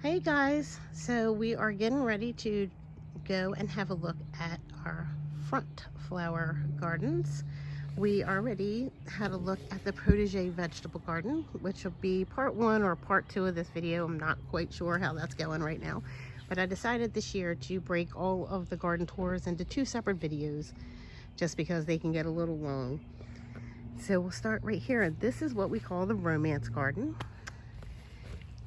Hey guys, so we are getting ready to go and have a look at our front flower gardens. We already had a look at the Protege vegetable garden, which will be part 1 or part 2 of this video. I'm not quite sure how that's going right now, but I decided this year to break all of the garden tours into 2 separate videos just because they can get a little long. So we'll start right here. This is what we call the romance garden.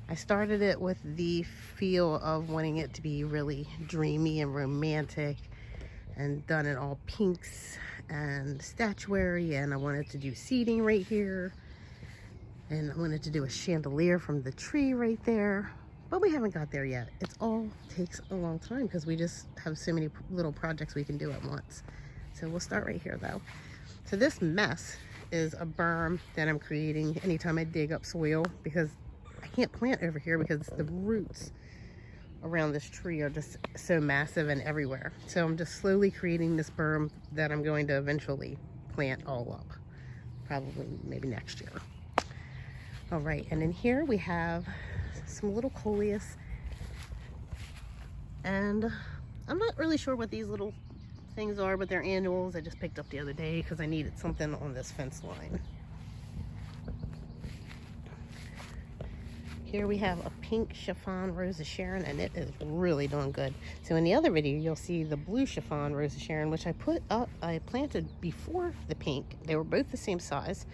I started it with the feel of wanting it to be really dreamy and romantic, and done it all pinks and statuary, and I wanted to do seating right here, and I wanted to do a chandelier from the tree right there, but we haven't got there yet. It all takes a long time because we just have so many little projects we can do at once. So we'll start right here though. So this mess is a berm that I'm creating anytime I dig up soil, because I can't plant over here because the roots around this tree are just so massive and everywhere. So I'm just slowly creating this berm that I'm going to eventually plant all up, probably maybe next year. All right, and in here we have some little coleus, and I'm not really sure what these little things are, but they're annuals I just picked up the other day because I needed something on this fence line. Here we have a pink chiffon Rosa Sharon, and it is really doing good. So in the other video, you'll see the blue chiffon Rosa Sharon, which I planted before the pink. They were both the same size,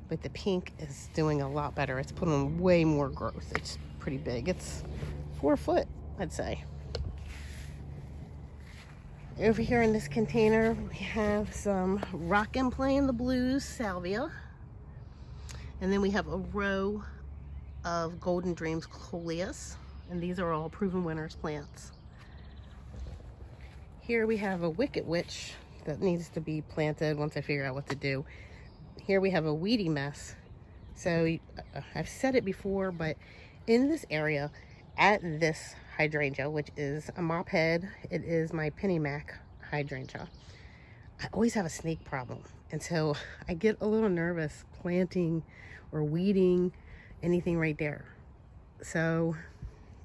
but the pink is doing a lot better. It's putting on way more growth. It's pretty big. It's 4 foot, I'd say. Over here in this container, we have some Rockin' Playing the Blues salvia. And then we have a row of Golden Dreams coleus, and these are all Proven Winners plants. Here we have a Wicked Witch that needs to be planted once I figure out what to do. Here we have a weedy mess. So I've said it before, but in this area, at this hydrangea, which is a mop head, it is my Penny Mac hydrangea, I always have a snake problem, and so I get a little nervous planting or weeding anything right there. So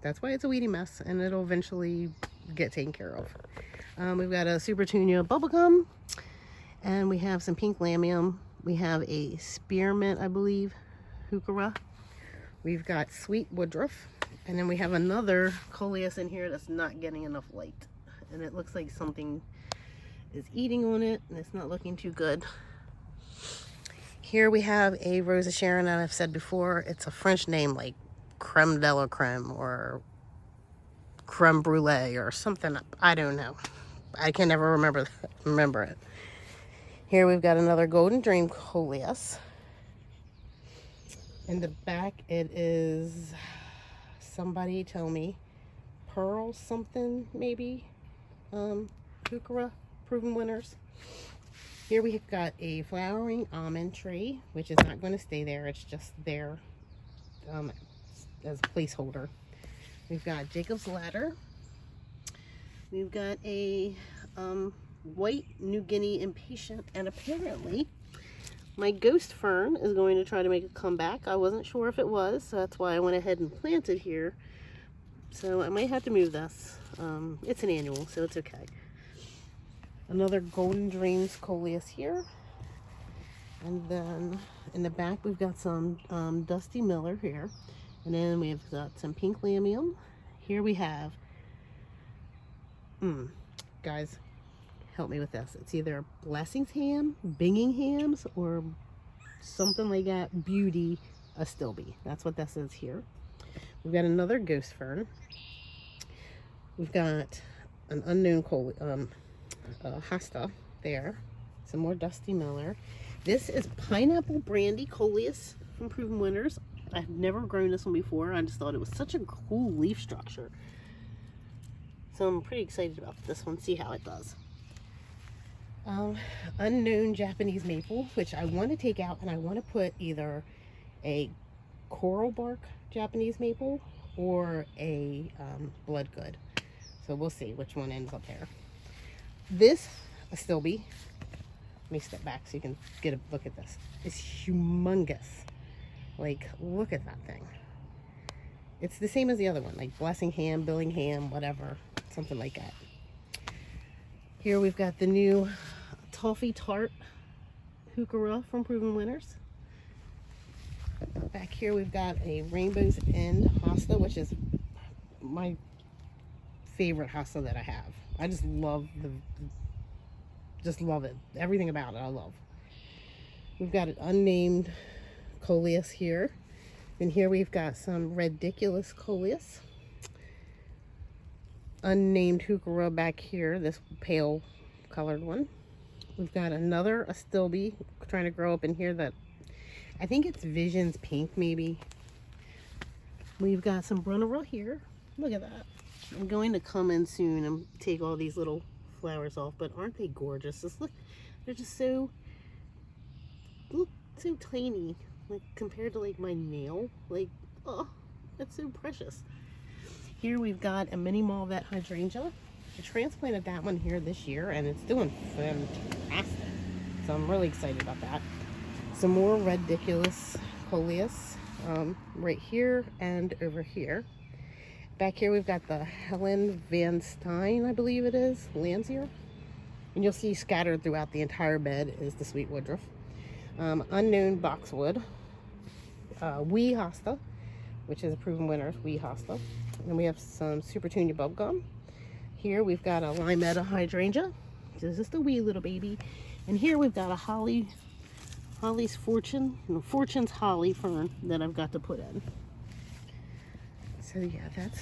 that's why it's a weedy mess, and it'll eventually get taken care of. We've got a Super Tunia bubblegum, and we have some pink lamium. We have a spearmint, I believe, heuchera. We've got sweet woodruff, and then we have another coleus in here that's not getting enough light, and it looks like something is eating on it, and it's not looking too good. Here we have a Rosa Sharon, and I've said before, it's a French name like creme de la creme or creme brulee or something. I don't know. I can never remember it. Here we've got another Golden Dream coleus. In the back it is, somebody tell me, pearl something maybe, heuchera, Proven Winners. Here we've got a flowering almond tree, which is not going to stay there. It's just there as a placeholder. We've got Jacob's Ladder. We've got a white New Guinea impatient, and apparently my ghost fern is going to try to make a comeback. I wasn't sure if it was, so that's why I went ahead and planted here. So I might have to move this. It's an annual, so it's okay. Another Golden Dreams coleus here. And then in the back we've got some Dusty Miller here. And then we've got some pink lamium. Here we have, guys, help me with this. It's either Blessings Ham, Binginghams, or something like that. Beauty Astilbe. That's what this is here. We've got another ghost fern. We've got an unknown hosta there. Some more Dusty Miller. This is Pineapple Brandy coleus from Proven Winners. I've never grown this one before. I just thought it was such a cool leaf structure. So I'm pretty excited about this one. See how it does. Unknown Japanese maple, which I want to take out, and I want to put either a coral bark Japanese maple or a bloodgood. So we'll see which one ends up there. This Astilbe, let me step back so you can get a look at this. It's humongous. Like, look at that thing. It's the same as the other one, like Blessingham, Billingham, whatever, something like that. Here we've got the new Toffee Tart Heuchera from Proven Winners. Back here we've got a Rainbow's End hosta, which is my favorite hosta that I have. I just love it. Everything about it I love. We've got an unnamed Coleus here. And here we've got some Ridiculous Coleus. Unnamed Heuchera back here, this pale colored one. We've got another Astilbe trying to grow up in here that I think it's Visions Pink maybe. We've got some Brunnerell here. Look at that. I'm going to come in soon and take all these little flowers off, but aren't they gorgeous? Just look, they're just so tiny, like compared to like my nail. Like, oh, that's so precious. Here we've got a mini Malvet hydrangea. I transplanted that one here this year and it's doing fantastic. So I'm really excited about that. Some more Ridiculous Coleus right here and over here. Back here we've got the Helen Van Stein, I believe it is, Landseer. And you'll see scattered throughout the entire bed is the Sweet Woodruff. Unknown Boxwood. Wee Hosta, which is a Proven Winners Wee Hosta. And we have some Supertunia Bubblegum. Here we've got a Limetta Hydrangea. This is the wee little baby. And here we've got a Holly's Fortune, Fortune's Holly fern that I've got to put in. So yeah, that's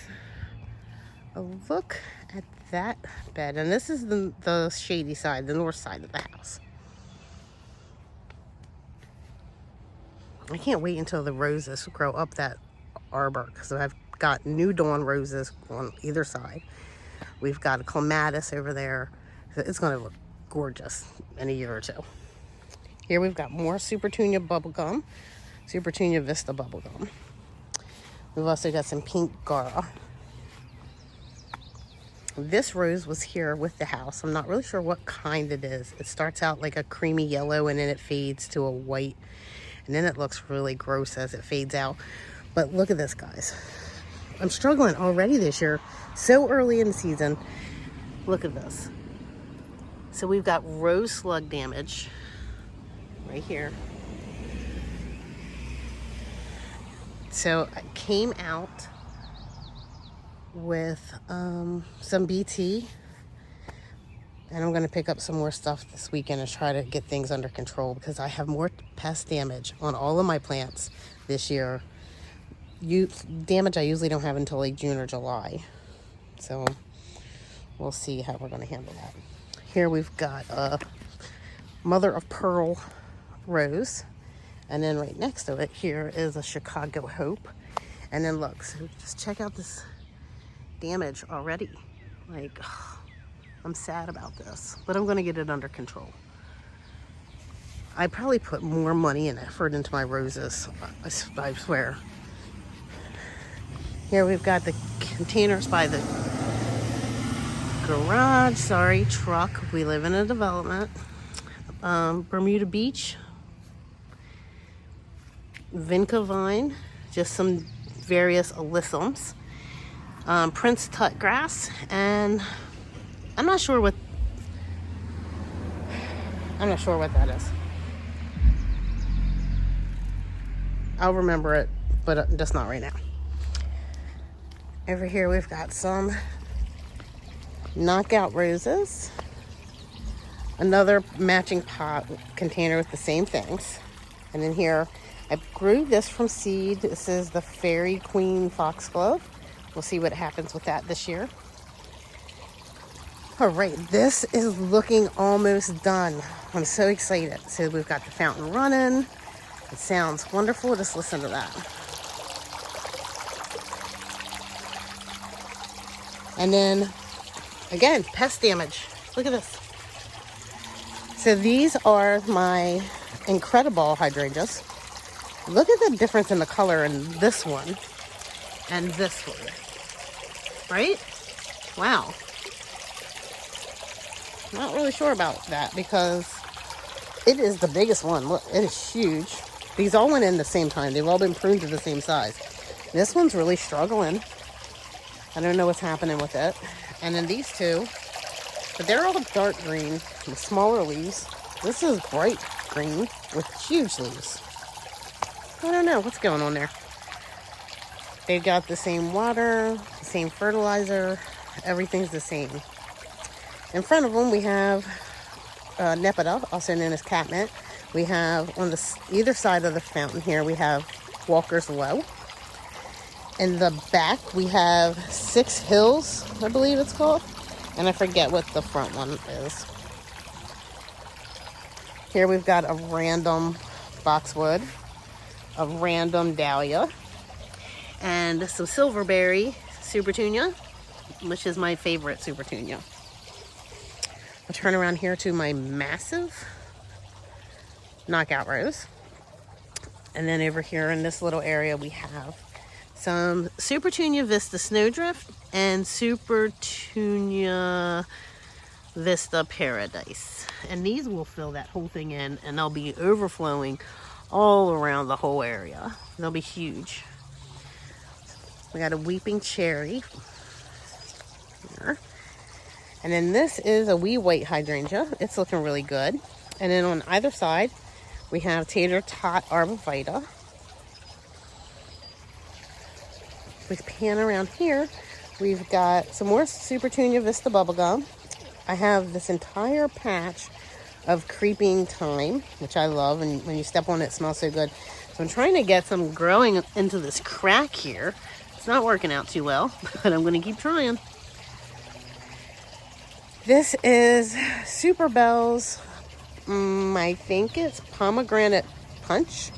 a look at that bed. And this is the shady side, the north side of the house. I can't wait until the roses grow up that arbor because I've got New Dawn roses on either side. We've got a clematis over there. It's going to look gorgeous in a year or two. Here we've got more Supertunia Bubblegum, Supertunia Vista Bubblegum. We've also got some pink Gara. This rose was here with the house. I'm not really sure what kind it is. It starts out like a creamy yellow and then it fades to a white. And then it looks really gross as it fades out. But look at this, guys. I'm struggling already this year. So early in the season. Look at this. So we've got rose slug damage right here. So I came out with some BT. And I'm going to pick up some more stuff this weekend and try to get things under control because I have more pest damage on all of my plants this year. Damage I usually don't have until like June or July. So we'll see how we're going to handle that. Here we've got a Mother of Pearl rose. And then right next to it here is a Chicago Hope. And then look, so just check out this damage already. Like, I'm sad about this, but I'm going to get it under control. I probably put more money and effort into my roses, I swear. Here we've got the containers by the garage, truck. We live in a development. Bermuda Beach, Vinca Vine, just some various alyssums. Prince Tut Grass, and I'm not sure what that is. I'll remember it, but just not right now. Over here we've got some Knockout Roses. Another matching pot container with the same things. And then here, I grew this from seed. This is the Fairy Queen Foxglove. We'll see what happens with that this year. All right, this is looking almost done. I'm so excited. So we've got the fountain running. It sounds wonderful. Just listen to that. And then, again, pest damage. Look at this. So these are my Incredible hydrangeas. Look at the difference in the color in this one and this one. Right? Wow. Not really sure about that because it is the biggest one. Look, it is huge. These all went in the same time. They've all been pruned to the same size. This one's really struggling. I don't know what's happening with it. And then these two, but they're all dark green with smaller leaves. This is bright green with huge leaves. I don't know what's going on there. They've got the same water, the same fertilizer, everything's the same. In front of them we have Nepeta, also known as catmint. We have on either side of the fountain here, we have Walker's Low. In the back we have Six Hills, I believe it's called. And I forget what the front one is. Here we've got a random boxwood, a random dahlia, and some silverberry supertunia, which is my favorite supertunia. I'll turn around here to my massive knockout rose. And then over here in this little area we have some Supertunia Vista Snowdrift and Supertunia Vista Paradise. And these will fill that whole thing in, and they'll be overflowing all around the whole area. They'll be huge. We got a Weeping Cherry here. And then this is a wee white hydrangea. It's looking really good. And then on either side, we have Tater Tot Arborvitae. We pan around here, we've got some more Supertunia Vista Bubblegum. I have this entire patch of Creeping Thyme, which I love, and when you step on it, it smells so good. So I'm trying to get some growing into this crack here. It's not working out too well, but I'm going to keep trying. This is Super Bells, I think it's Pomegranate Punch.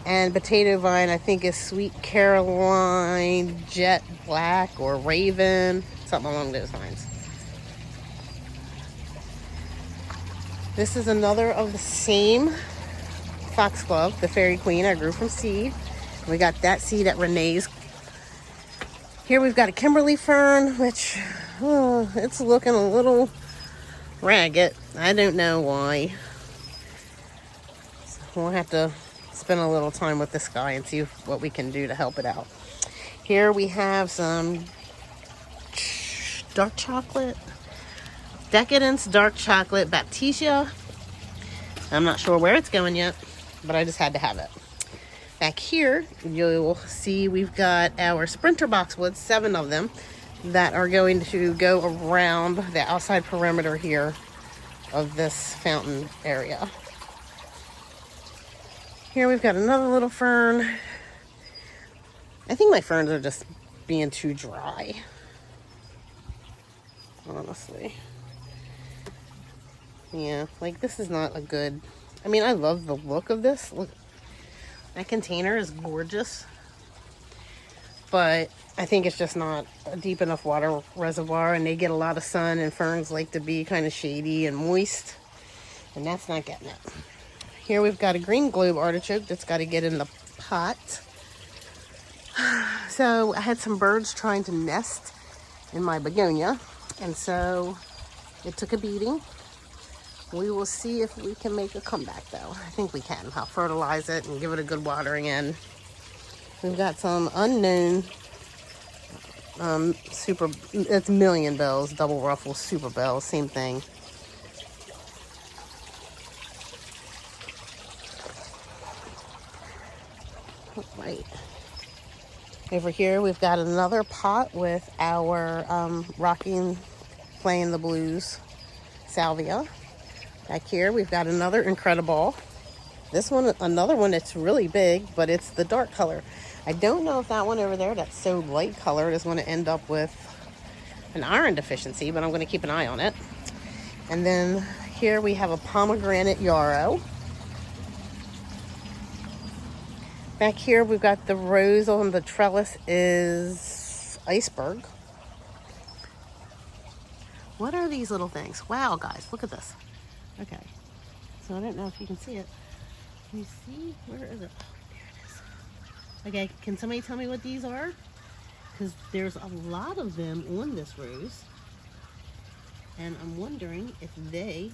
And Potato Vine, I think, is Sweet Caroline, Jet Black, or Raven, something along those lines. This is another of the same foxglove, the Fairy Queen, I grew from seed. We got that seed at Renee's. Here we've got a Kimberly Fern, which, it's looking a little ragged. I don't know why. So we'll have to spend a little time with this guy and see what we can do to help it out. Here we have some dark chocolate, Decadence Dark Chocolate Baptisia. I'm not sure where it's going yet, but I just had to have it. Back here, you'll see we've got our Sprinter Boxwoods, 7 of them, that are going to go around the outside perimeter here of this fountain area. Here we've got another little fern. I think my ferns are just being too dry, honestly. Yeah, like this is not a good, I mean, I love the look of this. Look, that container is gorgeous, but I think it's just not a deep enough water reservoir, and they get a lot of sun, and ferns like to be kind of shady and moist, and that's not getting it. Here we've got a green globe artichoke that's got to get in the pot. So I had some birds trying to nest in my begonia, and so it took a beating. We will see if we can make a comeback though. I think we can. I'll fertilize it and give it a good watering in. We've got some unknown it's Million Bells, double ruffle Super Bells, same thing. Right. Over here we've got another pot with our Rocking Playing the Blues salvia. Back here we've got another Incredible. This one, another one that's really big, but it's the dark color. I don't know if that one over there that's so light colored is going to end up with an iron deficiency, but I'm going to keep an eye on it. And then here we have a Pomegranate Yarrow. Back here we've got the rose on the trellis is Iceberg. What are these little things? Wow, guys, look at this. Okay, so I don't know if you can see it. Can you see? Where is it? Oh, there it is. Okay, can somebody tell me what these are? Because there's a lot of them on this rose. And I'm wondering if they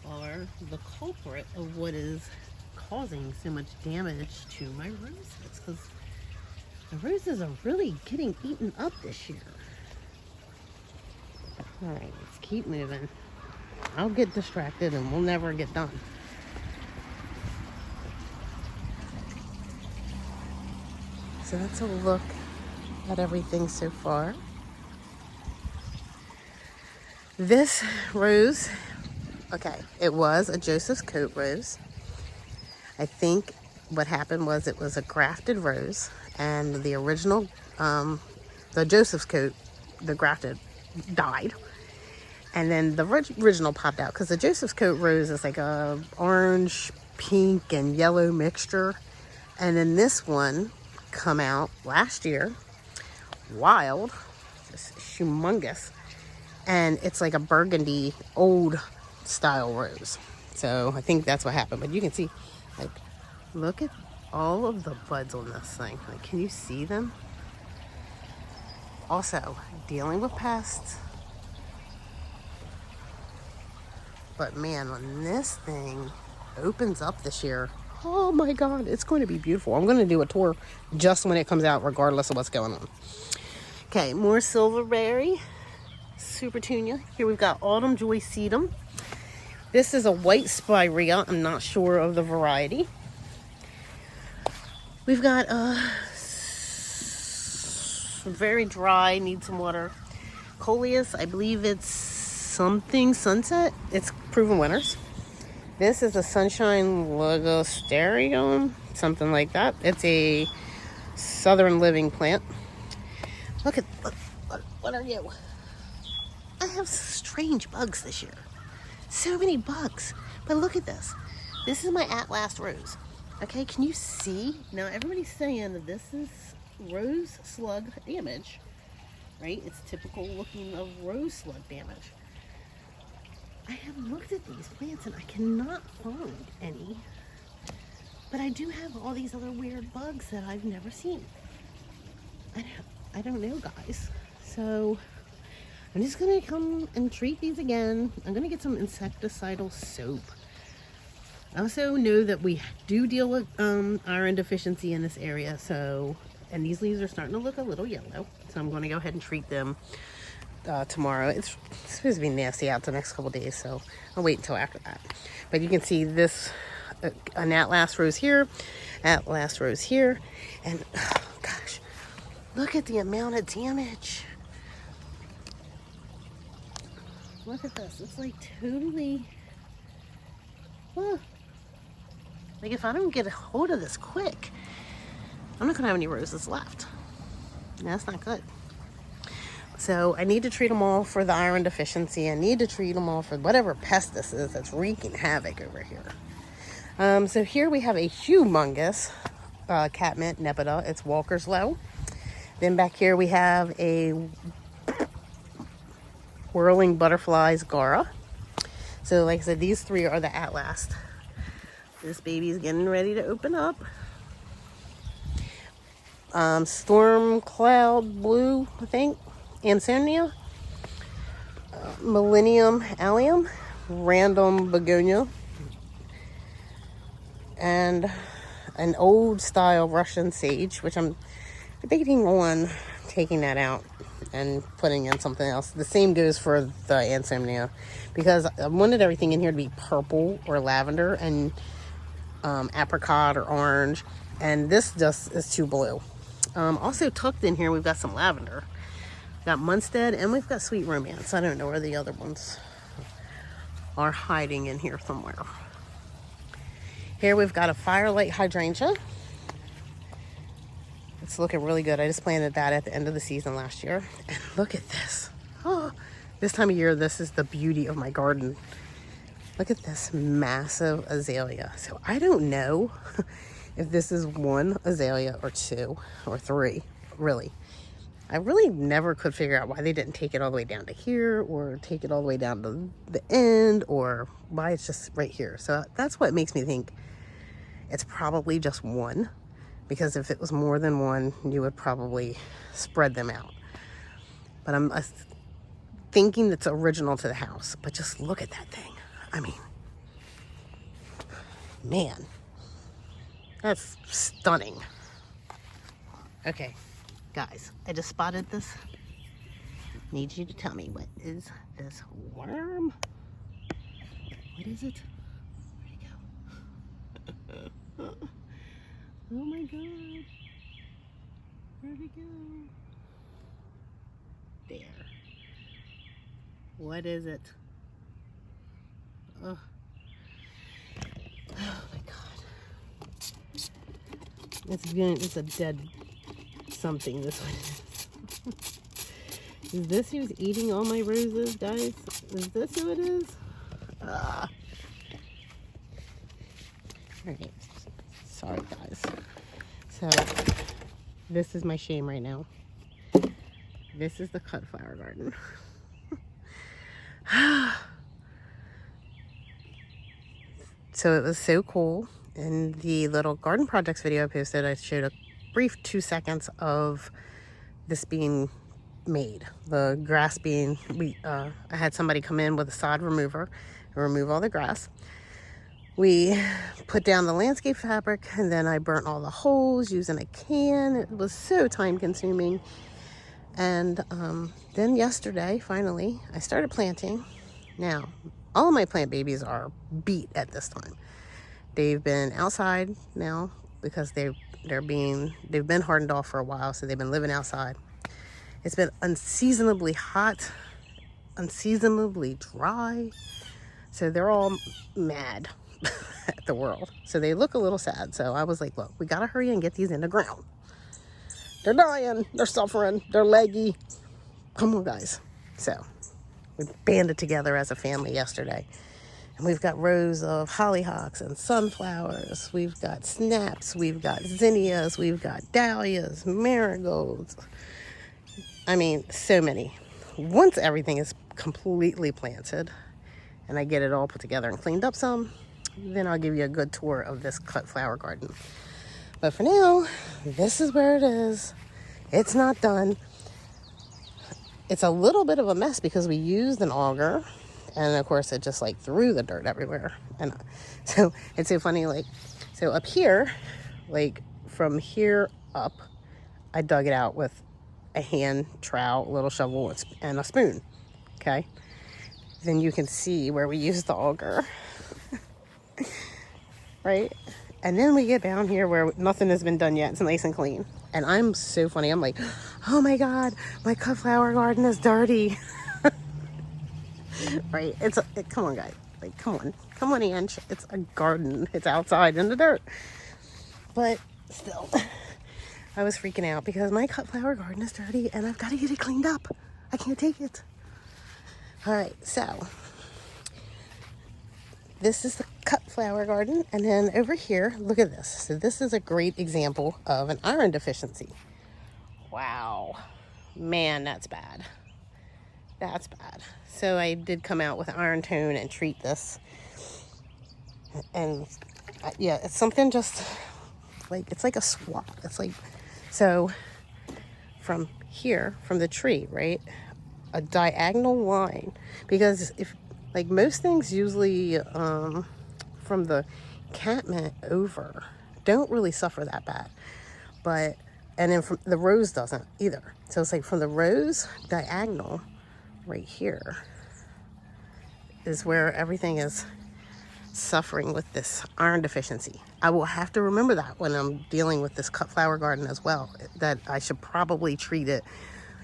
are the culprit of what is causing so much damage to my roses. Because The roses are really getting eaten up this year. All right, let's keep moving. I'll get distracted and we'll never get done. So that's a look at everything so far. This rose, okay, it was a Joseph's Coat rose. I think what happened was it was a grafted rose, and the original, the Joseph's Coat, the grafted, died. And then the original popped out, because the Joseph's Coat rose is like a orange, pink, and yellow mixture. And then this one come out last year, wild, just humongous. And it's like a burgundy, old style rose. So I think that's what happened. But you can see, like, look at all of the buds on this thing. Like, can you see them? Also, dealing with pests. But man, when this thing opens up this year, oh my God, it's going to be beautiful. I'm going to do a tour just when it comes out, regardless of what's going on. Okay, more Silverberry, Supertunia. Here we've got Autumn Joy Sedum. This is a white spirea. I'm not sure of the variety. We've got very dry, needs some water. Coleus, I believe it's something Sunset. It's proven winners. This is a Sunshine Ligustarium, something like that. It's a southern living plant. Look, what are you? I have strange bugs this year. So many bugs. But look at this. This is my At-Last rose. Okay, can you see? Now, everybody's saying that this is rose slug damage, right? It's typical looking of rose slug damage. I have looked at these plants and I cannot find any. But I do have all these other weird bugs that I've never seen. I don't know, guys. So I'm just gonna come and treat these again. I'm gonna get some insecticidal soap. I also know that we do deal with iron deficiency in this area, so, and these leaves are starting to look a little yellow, so I'm going to go ahead and treat them tomorrow. It's supposed to be nasty out the next couple days, so I'll wait until after that. But you can see this, an At-Last rose here, At-Last rose here, and oh, gosh, look at the amount of damage. Look at this. It's like totally, like if I don't get a hold of this quick, I'm not gonna have any roses left. That's not good. So I need to treat them all for the iron deficiency. I need to treat them all for whatever pest this is that's wreaking havoc over here. So here we have a humongous catmint nepeta. It's Walker's Low. Then back here we have a whirling butterflies Gara. So like I said, these three are the At-Last. This baby's getting ready to open up. Storm Cloud Blue, I think. Ansonia. Millennium Allium. Random Begonia. And an old style Russian Sage, which I'm debating on taking that out and putting in something else. The same goes for the Ansonia, because I wanted everything in here to be purple or lavender and apricot or orange, and this just is too blue. Also tucked in here we've got some lavender. We've got Munstead and we've got Sweet Romance. I don't know where the other ones are hiding in here somewhere. Here we've got a Firelight Hydrangea. It's looking really good. I just planted that at the end of the season last year. And look at this. Oh, this time of year, this is the beauty of my garden. Look at this massive azalea. So I don't know if this is one azalea or two or three, really. I really never could figure out why they didn't take it all the way down to here or take it all the way down to the end, or why it's just right here. So that's what makes me think it's probably just one. Because if it was more than one, you would probably spread them out. But I'm thinking it's original to the house. But just look at that thing. I mean, man, that's stunning. Okay, guys, I just spotted this. Need you to tell me, what is this worm? What is it? Where'd it go? Oh my god. Where'd it go? There. What is it? Oh. Oh my god. It's a dead something, this one is. Is this who's eating all my roses, guys? Is this who it is? Alright. Sorry, guys. So, this is my shame right now. This is the cut flower garden. So it was so cool. In the little garden projects video I posted, I showed a brief 2 seconds of this being made. The grass being, I had somebody come in with a sod remover and remove all the grass. We put down the landscape fabric, and then I burnt all the holes using a can. It was so time consuming. And then yesterday, finally, I started planting. Now, all of my plant babies are beat at this time. They've been outside now because they've been hardened off for a while, so they've been living outside. It's been unseasonably hot, unseasonably dry, so they're all mad at the world. So they look a little sad. So I was like, look, we gotta hurry and get these in the ground. They're dying, they're suffering, they're leggy. Come on, guys. So we banded together as a family yesterday. And we've got rows of hollyhocks and sunflowers. We've got snaps, we've got zinnias, we've got dahlias, marigolds. I mean, so many. Once everything is completely planted and I get it all put together and cleaned up some, then I'll give you a good tour of this cut flower garden. But for now, this is where it is. It's not done. It's a little bit of a mess because we used an auger, and of course it just like threw the dirt everywhere. And so it's so funny, like, so up here, like from here up, I dug it out with a hand trowel, a little shovel, and a spoon. Okay. Then you can see where we used the auger. Right? And then we get down here where nothing has been done yet. It's nice and clean. And I'm so funny. I'm like, oh my God, my cut flower garden is dirty. Right? Come on, guys. Like, come on, Ange. It's a garden. It's outside in the dirt. But still, I was freaking out because my cut flower garden is dirty and I've got to get it cleaned up. I can't take it. All right, so this is the cut flower garden, and then over here, look at this. So this is a great example of an iron deficiency. Wow, man, that's bad. That's bad. So I did come out with iron tone and treat this, and yeah, it's something just like, it's like a swap. It's like, so from here, from the tree, right, a diagonal line, because if, like most things usually from the catmint over don't really suffer that bad, but, and then from the rose doesn't either. So it's like from the rose diagonal right here is where everything is suffering with this iron deficiency. I will have to remember that when I'm dealing with this cut flower garden as well, that I should probably treat it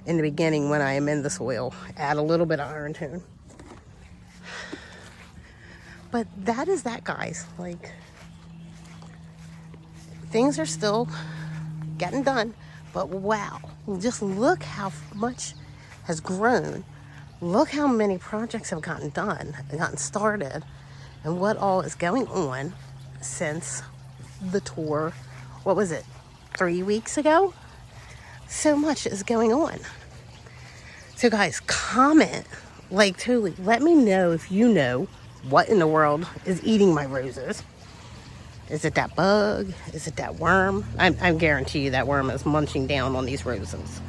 in the beginning when I amend the soil, add a little bit of iron tone. But that is that, guys. Like, things are still getting done, but wow, just look how much has grown. Look how many projects have gotten done, gotten started, and what all is going on since the tour. What was it, 3 weeks ago? So much is going on. So guys, comment, like, totally let me know if you know what in the world is eating my roses. Is it that bug? Is it that worm? I guarantee you that worm is munching down on these roses.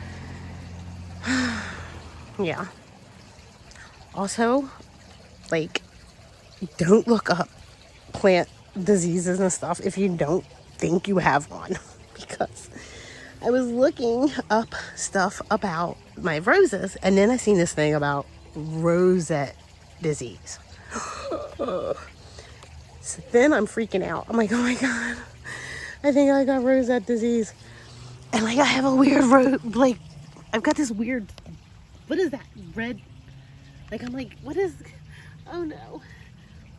Yeah. Also, like, don't look up plant diseases and stuff if you don't think you have one. Because I was looking up stuff about my roses, and then I seen this thing about rosette disease. So then I'm freaking out. I'm like, oh my God, I think I got rosette disease. And like I have a weird like I've got this weird, what is that, red, like I'm like, what is, oh no,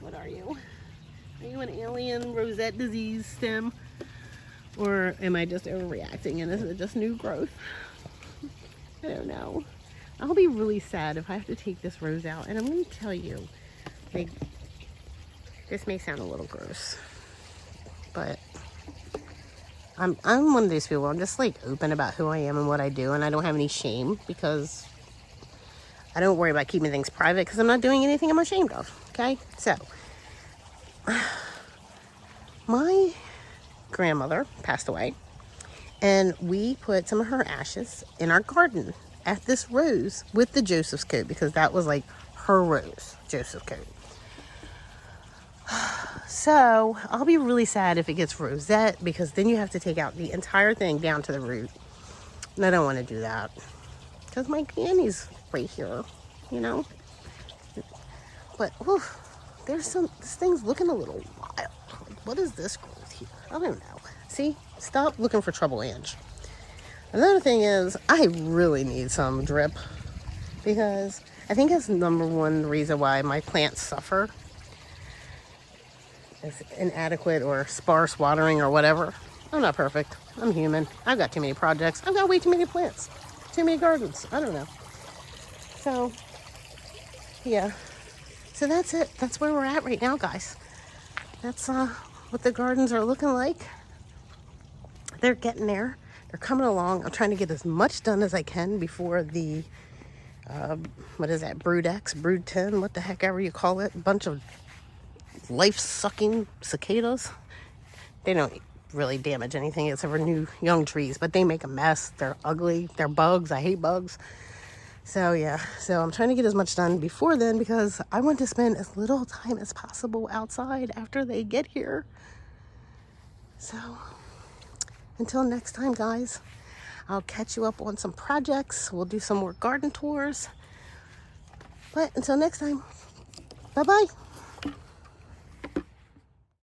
what are you? Are you an alien rosette disease stem? Or am I just overreacting and is it just new growth? I don't know. I'll be really sad if I have to take this rose out. And I'm going to tell you, like, this may sound a little gross, but I'm one of these people. I'm just like open about who I am and what I do, and I don't have any shame because I don't worry about keeping things private because I'm not doing anything I'm ashamed of. Okay, so my grandmother passed away, and we put some of her ashes in our garden at this rose with the Joseph's coat because that was like her rose, Joseph's coat. So I'll be really sad if it gets rosette because then you have to take out the entire thing down to the root, and I don't want to do that because my peony's right here, you know. But oof, this thing's looking a little wild. What is this growth here? I don't know. See, stop looking for trouble, Ange. Another thing is I really need some drip because I think that's the number one reason why my plants suffer is inadequate or sparse watering or whatever. I'm not perfect. I'm human. I've got too many projects. I've got way too many plants, too many gardens. I don't know. So, yeah. So that's it. That's where we're at right now, guys. That's what the gardens are looking like. They're getting there. They're coming along. I'm trying to get as much done as I can before the, what is that, Brood X, Brood 10, what the heck ever you call it. A bunch of life-sucking cicadas. They don't really damage anything except for new young trees, but they make a mess. They're ugly. They're bugs. I hate bugs. So yeah, so I'm trying to get as much done before then because I want to spend as little time as possible outside after they get here. So until next time, guys, I'll catch you up on some projects. We'll do some more garden tours. But until next time, bye-bye.